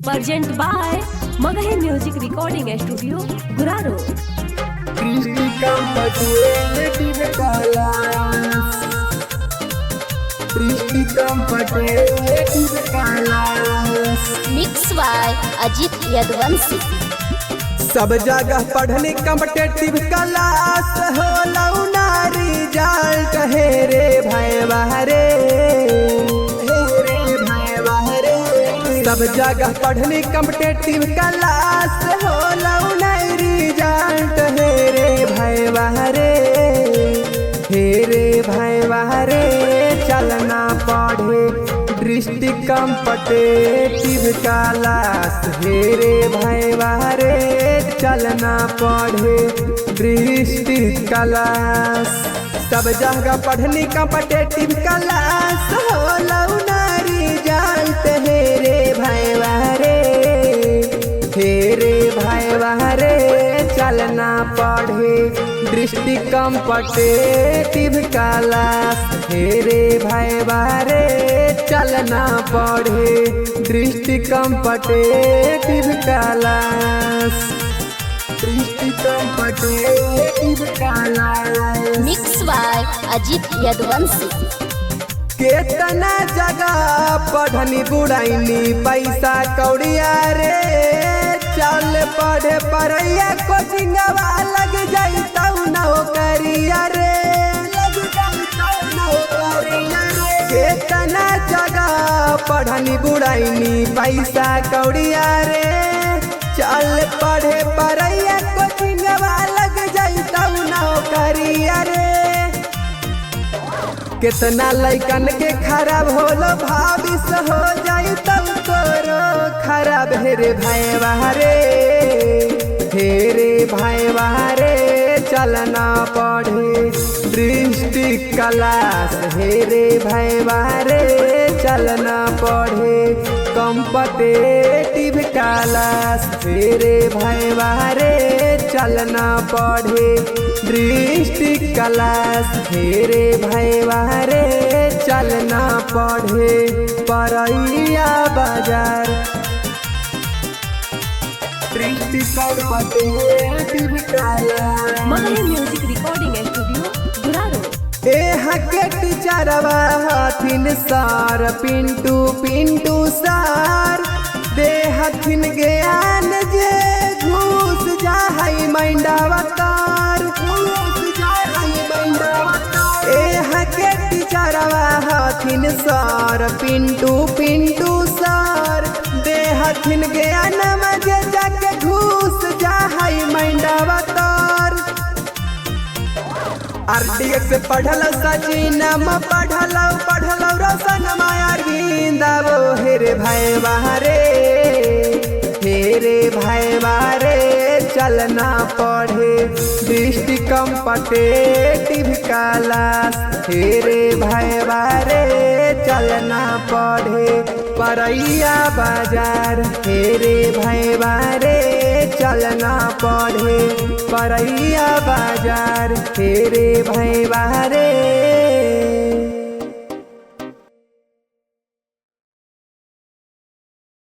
Present by Magahi Music Recording Studio, Guraro. Cristi competitive colors. Cristi competitive colors. Mix by Ajit Yadavanshi. सब जगह पढ़ने competitive class हो लौना result हे रे भाई बहरे सब जगह पढ़ने कॉम्पिटिटिव क्लास हो लौना रिजल्ट हे रे भाई बहरे चलना पढ़े डिस्ट्रिक्ट कॉम्पिटिटिव क्लास हे रे भाई बहरे चलना पढ़े डिस्ट्रिक्ट क्लास। सब जगह पढ़नी कॉम्पिटिटिव क्लास हो लौना रिजल्ट हे रे भाई बहरे चलना पढ़े डिस्ट्रिक्ट कॉम्पिटिटिव क्लास हे रे भाई बहरे चलना पढ़े district competitive class. Mix by Ajit Yadavanshi. केतना जगह पढ़नी बुढ़ाइनी पैसा कौड़िया रे चल पढ़े पढ़ैया कोचिंगवा लग जाई तौ नौकरिया रे केतना जगह पढ़नी बुढ़ाइनी पैसा कौड़िया रे चल पढ़े पढ़ैया कोचिंगवा लग जाई तौ नौकरिया रे। कितना लइकन के खराब होलो भविष्य हो जाई तब तोरो खराब हे रे भाई बहरे चलना पढ़े डिस्ट्रिक्ट क्लास हे रे भाई बहरे चलना पढ़े कॉम्पिटिटिव क्लास हे रे भाई बहरे चलना पढ़े डिस्ट्रिक्ट क्लास हे रे भाई बहरे चलना पढ़े परैया बाजार। Magahi Music Recording Studio, Guraro. के टीचरवा हथिन सार पिंटू सार दे हथिन ज्ञान जे घूस जाहई मैंडावा तार के टीचरवा हथिन सार पिंटू सार दे हथिन ज्ञान मजे जाके घूस जाहई मैंडावा तार। RDX पढ़ल सचिनम पढ़ल रोशन अरविंद वो हे रे भाई बहरे चलना पढ़े डिस्ट्रिक्ट कॉम्पिटिटिव क्लास हे रे भाई बहरे चलना पढ़े परैया बाजार हे रे भाई बहरे चलना पढ़े परैया बाजार हे रे भाई बहरे।